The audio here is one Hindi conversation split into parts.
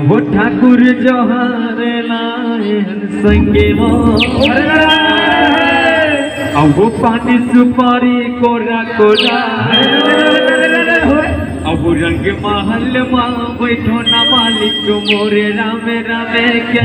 वो ठाकुर जोहार लायन संगे अब वो पानी सुपारी कोरा कोरा अब रंग महल माँ बैठो ना मालिक मोरे रामे रामे के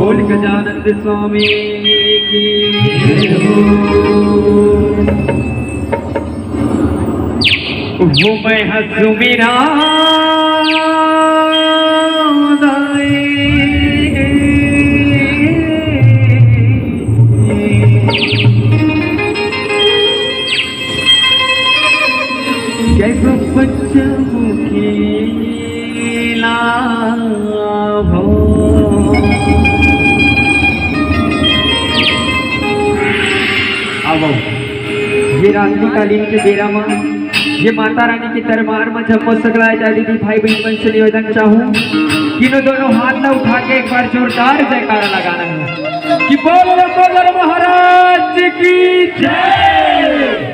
बोल गजानंद स्वामी की वो मैं हंसू मेरा कैसे पंचमुखी ये रात्रिकालीन के बेरा में ये माता रानी की दरबार में जब हो सकलाए जाली थी भाई बहन से निवेदन चाहूँ तीनों दोनों हाथ ना उठा के एक बार जोरदार जयकारा लगाना है कि बोलो महाराज की जय।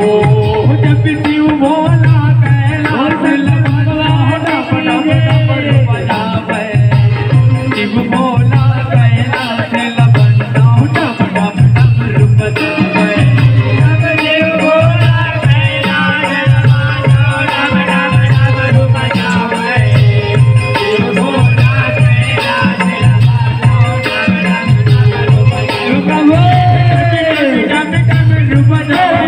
जब शिव भोला कैलाश लगवा डम डम डमरू बजावे शिव भोला कैलाश लगवा डम डम डमरू बजावे जब शिव भोला कैलाश लगवा डम डम डमरू बजावे शिव भोला कैलाश लगवा डम डम डमरू बजावे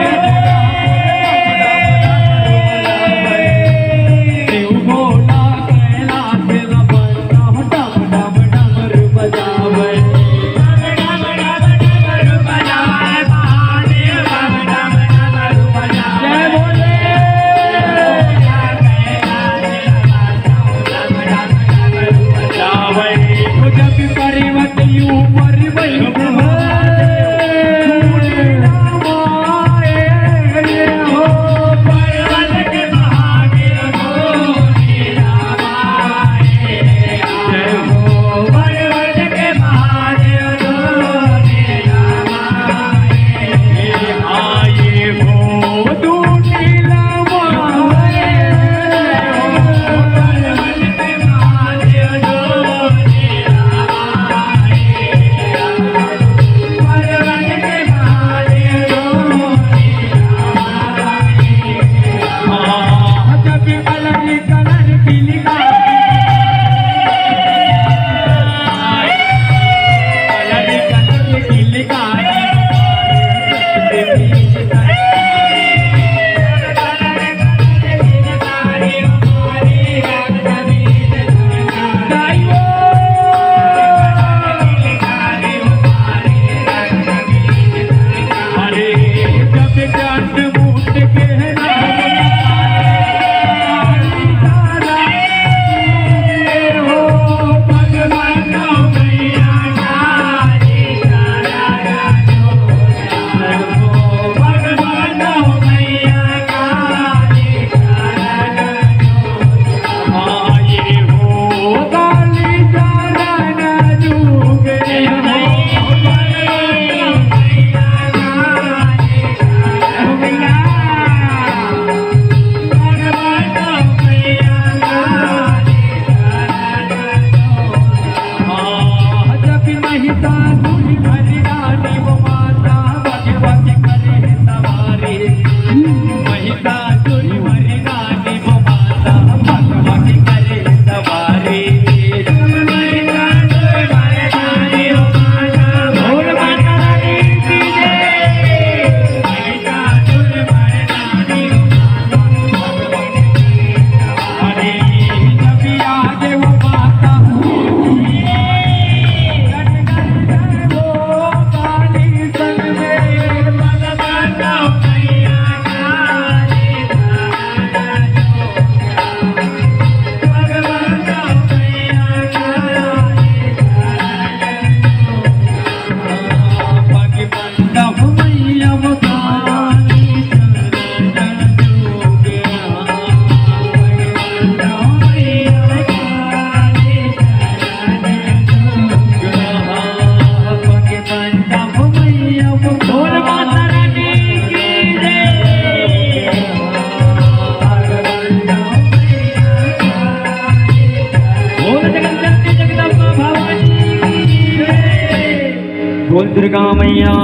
बोल दुर्गा मैया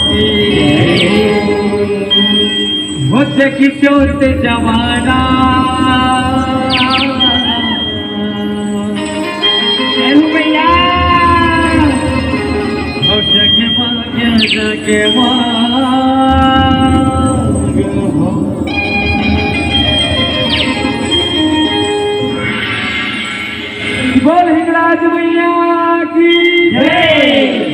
की हो किशोर से जवाना मैया हो जगे मांगे जगे बोल हिंगराज मैया की जय।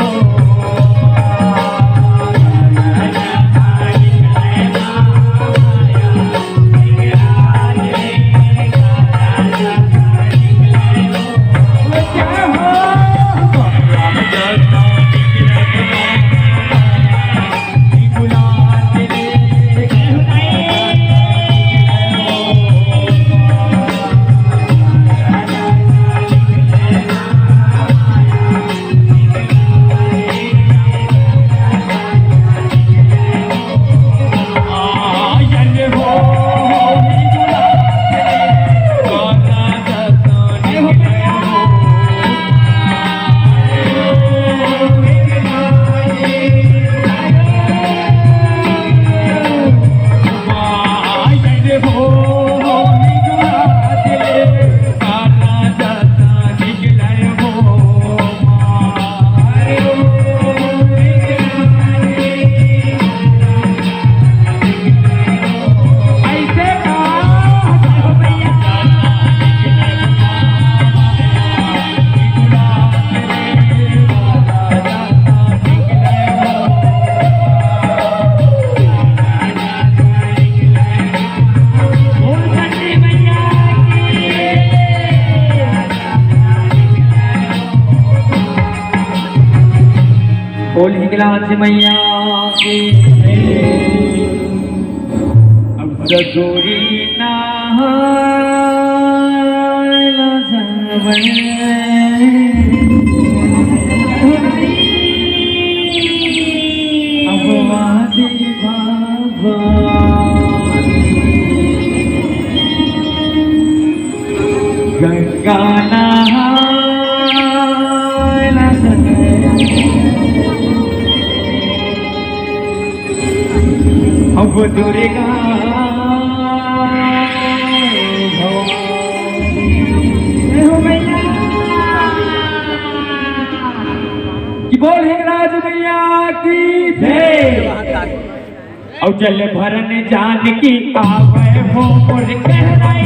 Oh बोल हिंगलाज मैया की अब जोरी ना अब वादी बाबा गंगा अब दुर्गा कि बोल हिंगराज मैया की जय। और जल भरन जान की आवे हो मोर कहराई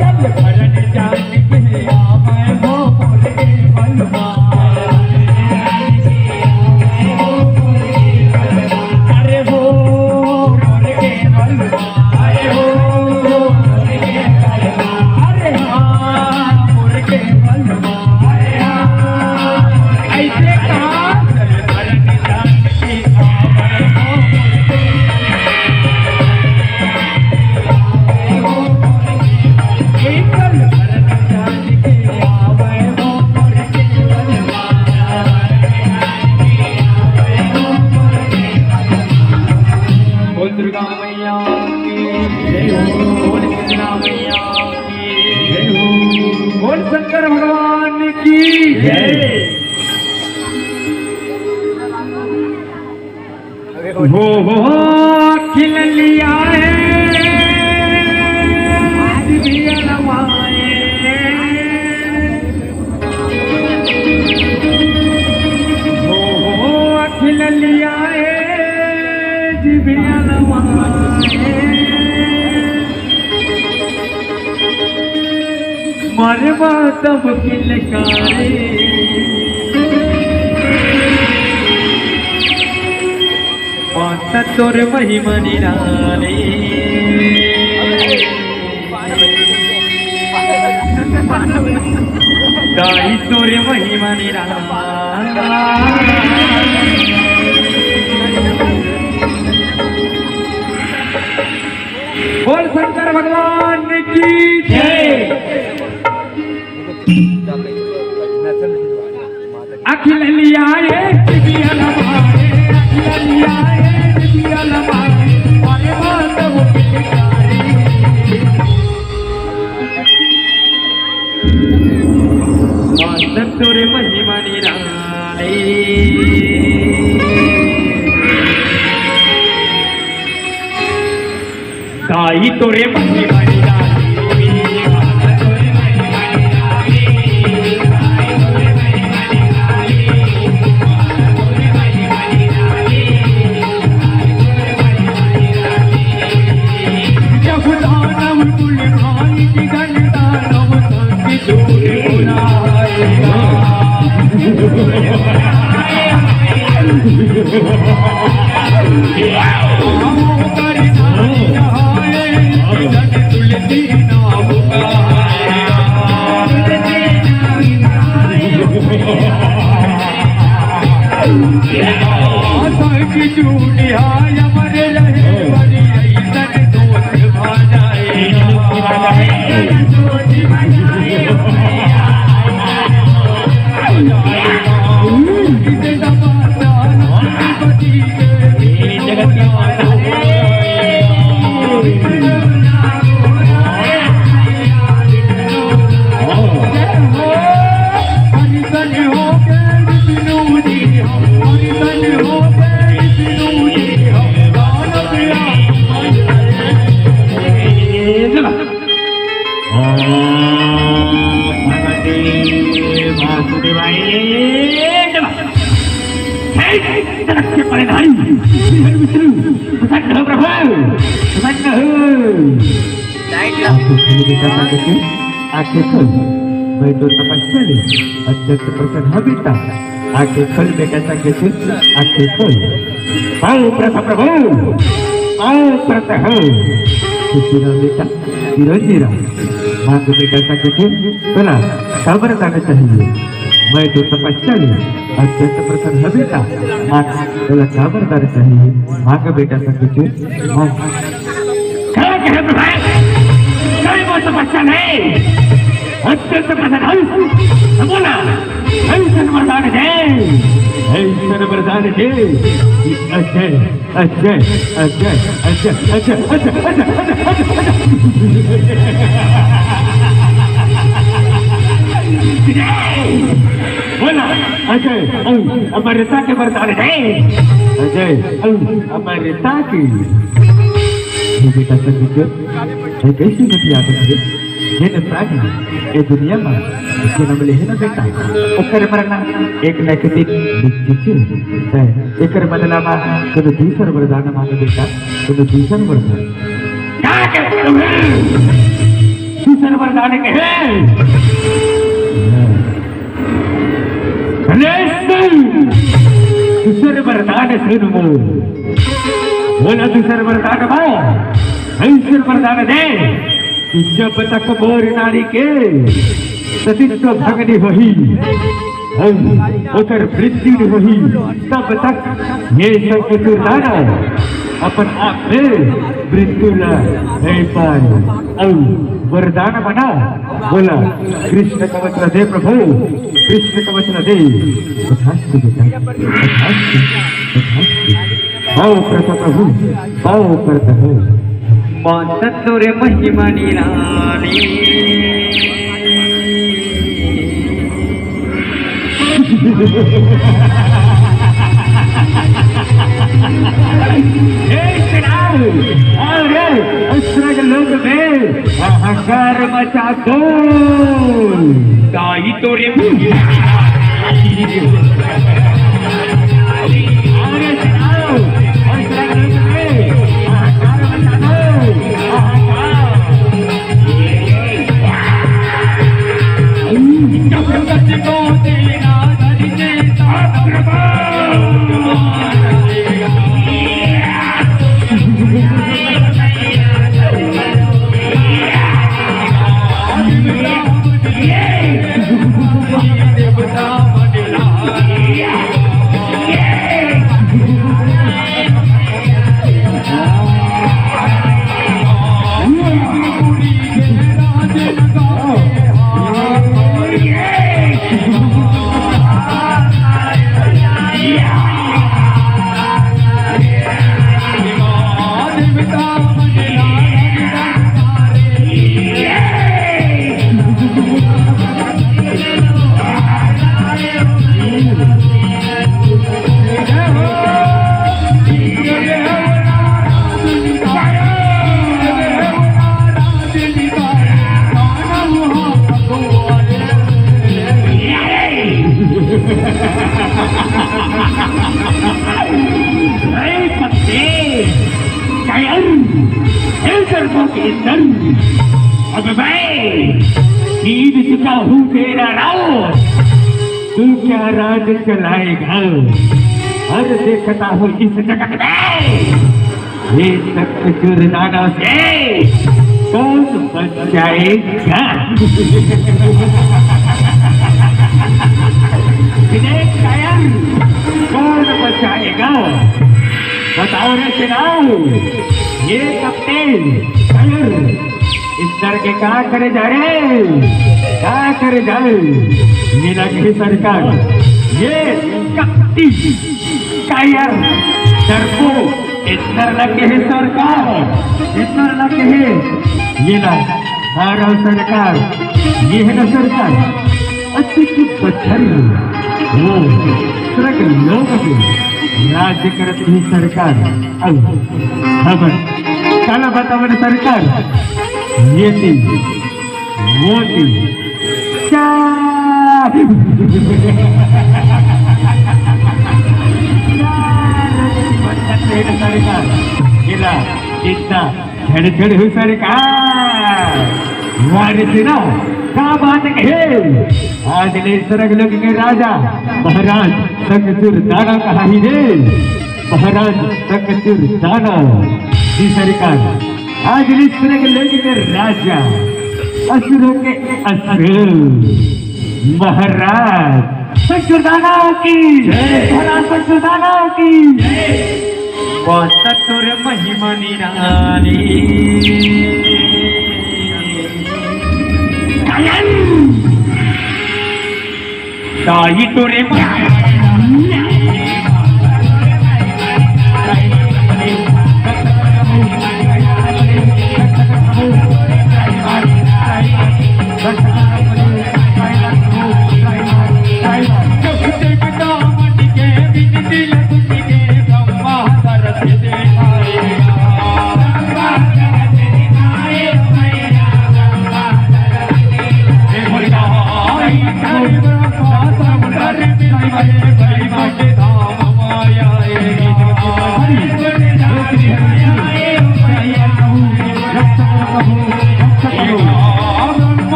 जल भरन जान की आवे हो मोर के बलवा दुर्गा मैया की जय हो, बोल कृष्णा मैया की जय हो, बोल शंकर भगवान की जय। हो खिल लिया है दिव्य लमाए हो खिल लिया है दिव्य मरवा तब किलकारे माता तोर महिमा निराले गाई तोर महिमा निराला बोल शंकर भगवान की जय। अखिल लियाए दिव्य लमाए अखिल लियाए दिव्य लमाए अरे माधव पिलकारी माता तोरे महिमा निराले गाई तोरे महिमा निराले आंखें खोल, मैं तो तपस्या ले अत्यंत प्रसन्न हो बेटा। आंखें खोल बेटा संगे से आंखें खोल। आओ प्रथा प्रभु, आओ प्रथा हो। बेटा चिरंजीरा मांग बेटा सकते बोला खबर जाना चाहिए मैं तो तपस्याली अत्यंत प्रसन्न है बेटा मांग बोला खबर जाना चाहिए मांग बेटा सकते मांग क्या कहे भाई वो तपस्या नहीं अत्यंत प्रसन्न है बोला ऐसा वरदान दे ऐसा वरदान दे अजय अजय अजय अजय अजय अजय बोला अजय अमृता के वरदान दे अजय अमृता की बेटा सच कैसी बतिया है प्राणी ये दुनिया में जन्म ले ना बेटा ओकर मरना एक न एक दिन निश्चित है एकर बदला में तो दूसर वरदान मांगे बेटा तो दूसर वरदान क्या कहते हो दूसर वरदान के है दूसर वरदान सुन मो बोला दूसर वरदान भाई ऐसे वरदान दे जब तक मोर नारी के सतीत्व भगनी वही उतर वृद्धि वही तब तक ये सब दाना अपन आप में मृत्यु नहीं पाए वरदान बना बोला कृष्ण कवच दे प्रभु कृष्ण कवच दे पाओ करता प्रभु पाओ करता है रे महिमा निरानी लोग में हाहाकार मचा दो दाई तो रे अब मैं नींद चुका हूँ तेरा राज तू क्या राज चलाएगा हर देखता हूँ इस जगत में ये सब दुर्दानों से कौन बच जाएगा कौन बचाएगा बताओ रे चलाओ ये कप्तान इस डर के क्या करे जा रहे क्या करे जा रहे मेरा कहे सरकार ये कपटी कायर डरपो इस डर लगे है सरकार इस डर लगे है ये ना हमारा सरकार ये है ना सरकार अच्छी कुछ बच्चर वो सरक लोग भी राज्य करती है सरकार अब खबर काला बतावन सरकार ये थी वो थी क्या सरकार गिला चिंता छड़ छड़ हुई सरकार वारिस ना क्या बात है आज ले सरग लग के राजा महाराज संगसुर दाना कहा ही रे महाराज संगसुर दाना जी सरकार आज सरग लग के राजा असुरों के असुर महाराज सचुरदाना की महाराज सचुरदाना की तुर महिमा निराली ताई तुरे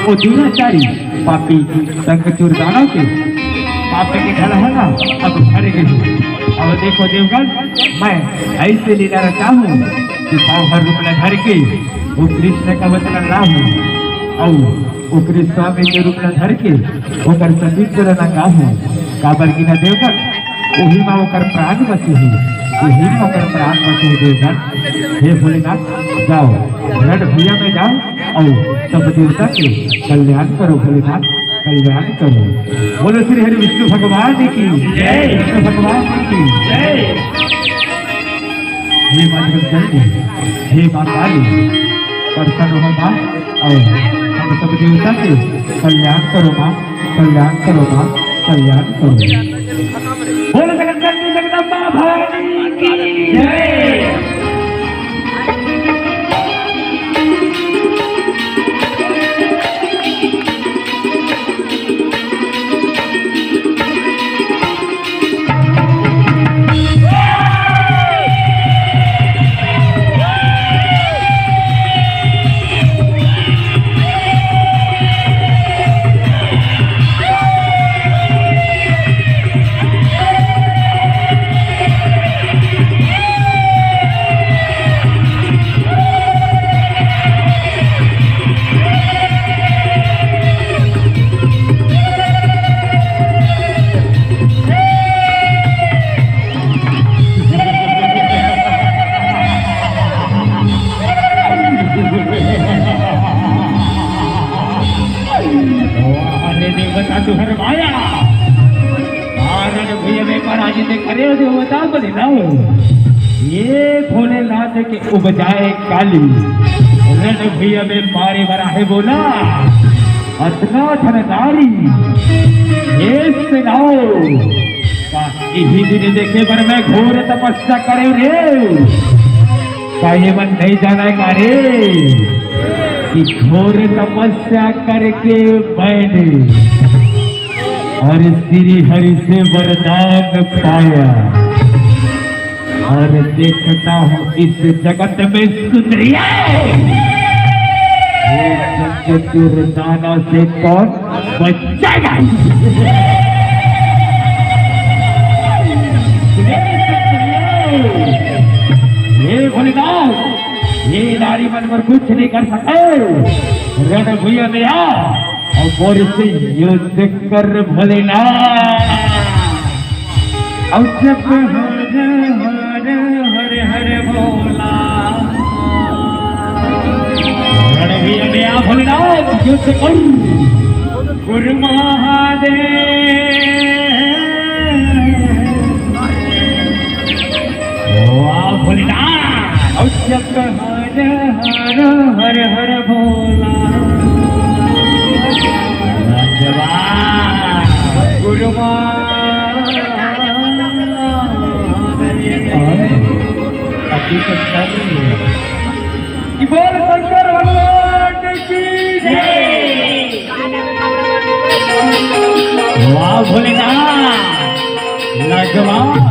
वो दुराचारी पापी संकचूर दानव के पापी के ढल है ना अब भर गई। अब देखो देवगण मैं ऐसे लीला रचा हूँ कि पाव रूप में धर के वो कृष्ण का वचन ला हूँ और वो कृष्ण स्वामी के रूप में धर के होकर संदीप करना का हूँ काबर की न देवगण वही माँ होकर प्राण बचे ही वही होकर प्राण बचे देवगण। हे भोलेनाथ जाओ रण भैया में जाओ और सब देवता के कल्याण करो भोलेनाथ कल्याण करो। बोलो श्री हरि विष्णु भगवान की जय विष्णु भगवान की जय। हे माँ जगदम्बे हे माँ काली प्रसन्न हो माँ और हम सब देवता के कल्याण करो माँ कल्याण करो माँ कल्याण करो। बोलो जगदम्बे जगदम्बा भवानी की जय। ये भोलेनाथ के उपजाए काली रण भैया में मारे बरा है बोला अतना धनदारी ये सुनाओ इसी दिन देखे पर मैं घोर तपस्या करे रे का ये मन नहीं जाना का रे कि घोर तपस्या करके मैंने और श्री हरि से वरदान पाया और देखता हूँ इस जगत में सुंदरिया दानों से कौन बचेगा। ये भोलेनाथ ये नारी मन पर कुछ नहीं कर सकते रण भैया में आ और बोर से युद्ध कर भोलेनाथ और जब हर हर हर भोला रण भैया में आ भोलेनाथ युद्ध कर गुरु महादेव ओ आ भोलेनाथ और जब हर हर हर भोला गुरु कि बोल शंकर भगवान की जय। वाह भोलेनाथ लाजवाब।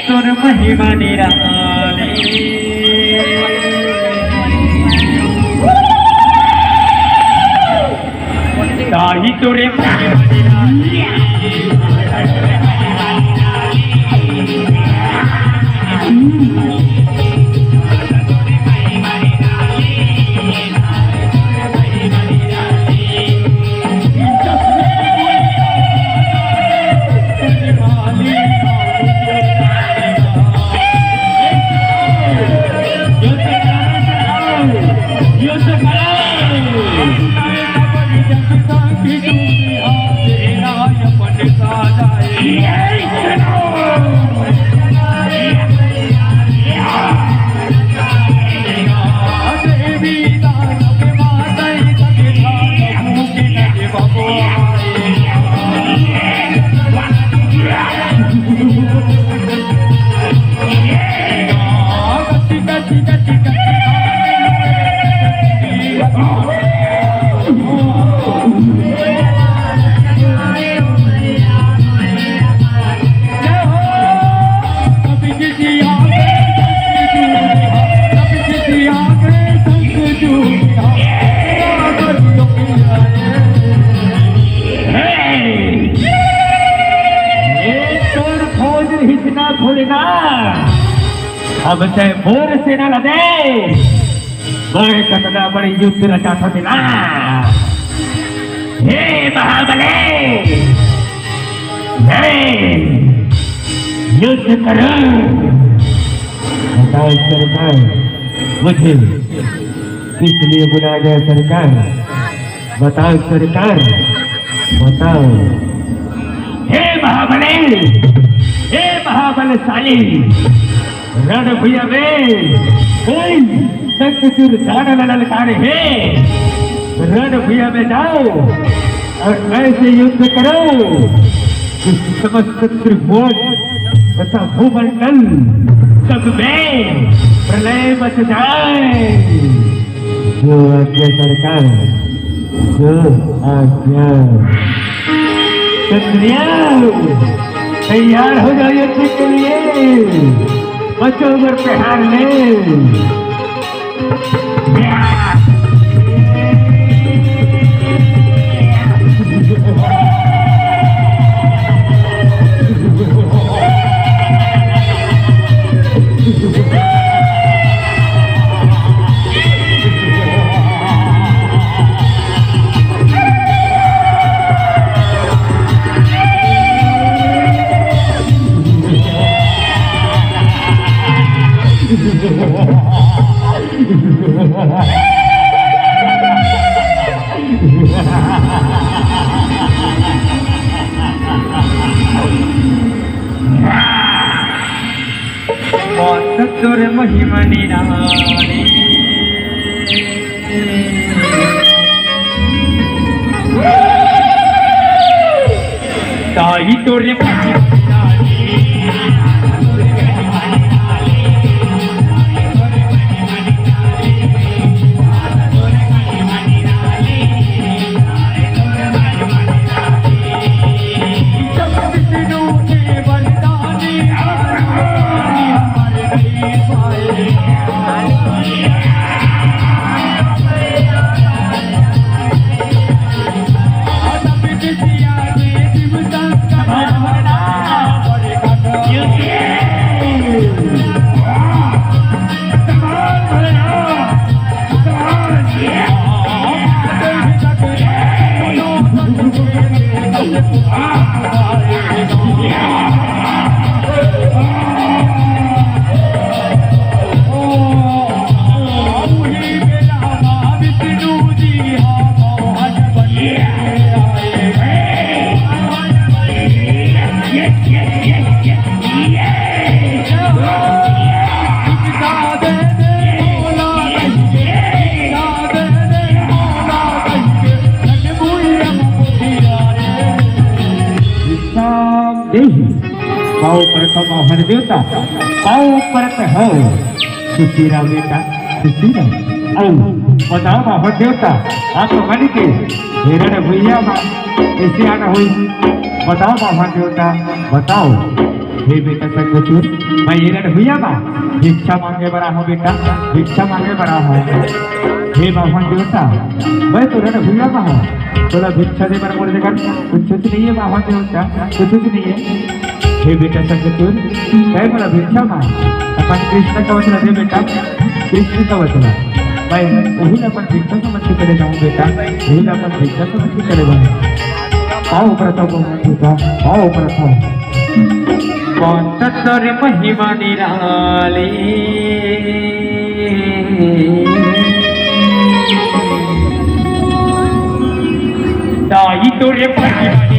तोर महिमा निराली ताही तोरे महिमा निराली अब से बोर से न लदे बड़े कतना बड़ी युद्ध रचा था दिला। हे महाबले युद्ध करो। बताओ सरकार मुझे किस लिए बुलाया गया सरकार? बताओ सरकार बताओ। हे महाबलशाली रण भैया में कोई शंखचूड़ झाड़ ललकार है। रण भैया में जाओ और ऐसे युद्ध करो कि समस्त त्रिभुवन तथा भूमंडल सब में प्रलय मच जाए। जो आज्ञा सरकार जो आज्ञा। तैयार हो जाओ युद्ध के लिए। बच्चों पर प्रहार ले। तोर महिमा निराली ताही तोरे प्रथम मोहन देवता पाओ परत हो सुशीरा बेटा सुशीरा औ बताओ मोहन देवता आप मन के हिरण भैया माँ कैसे आना हुई बताओ मोहन देवता बताओ हे बेटा संगचूर मैं हिरण भैया माँ भिक्षा मांगे बड़ा हूँ बेटा भिक्षा मांगे बड़ा हूँ हे मोहन देवता मैं तो हिरण भैया माँ हूँ तोला भिक्षा दे पर मोर जगह कुछ नहीं है मोहन देवता कुछ नहीं है हे बेटा संगचूर मैं बोला भिक्षा माँ अपन कृष्ण का वचन दे बेटा कृष्ण का वचन मैं वही अपन भिक्षा समझ के चले जाऊँ बेटा वही अपन भिक्षा समझ के चले जाऊँ आओ प्रथम आओ प्रथम तत्तर महिमा निराली दाई तोरे महिमा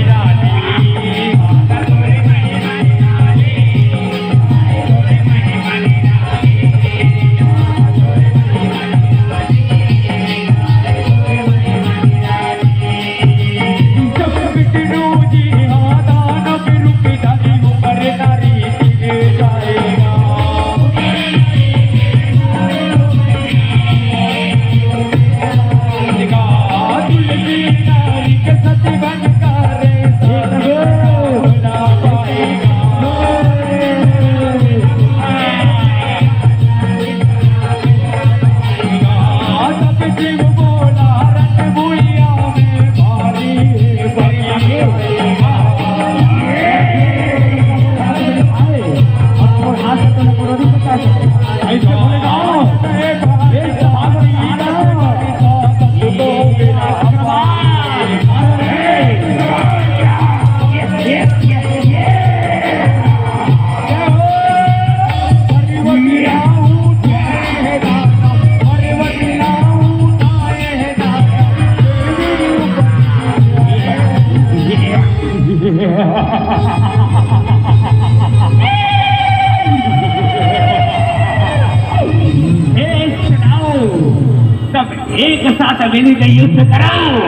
एक साथ मिलकर युद्ध कराओ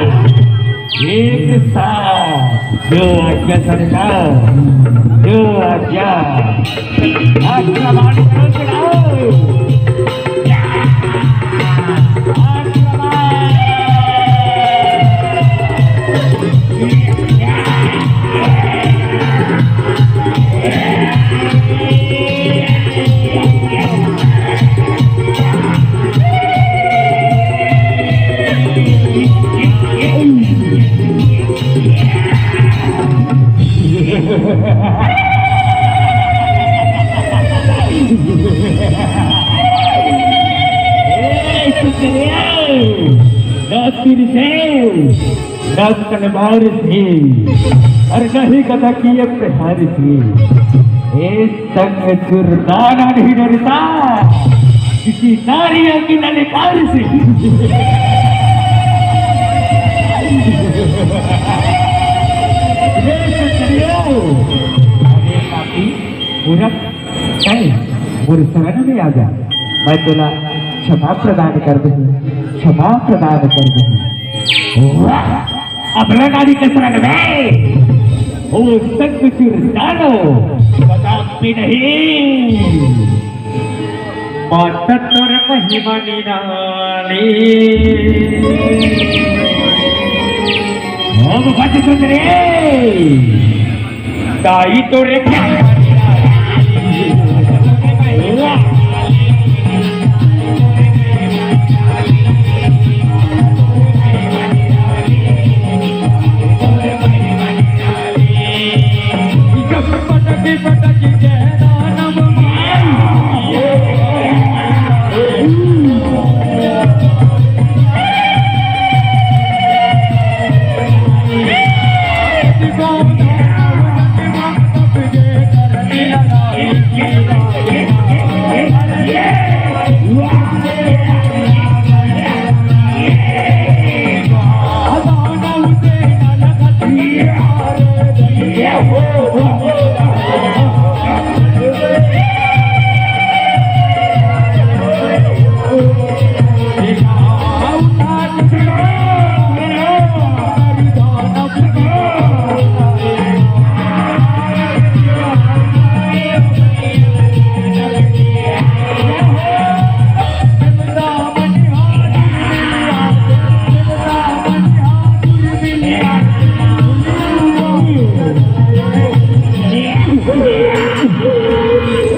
एक साथ जो आज्ञा सरकार जो आज्ञा आक्रमण करो तलवार थी और नहीं कथा की प्रहार थी संग दुर्दाना नहीं डरता किसी नारियों की ललकार से पूरे शरण में आ जा मैं तुला क्षमा प्रदान कर दूँ क्षमा प्रदान कर दूँ अपना नारी के शरण में वो संग दुर्दानो कदापि नहीं माता तोर महिमा निराली हम भज सुंदरे दाई तोरे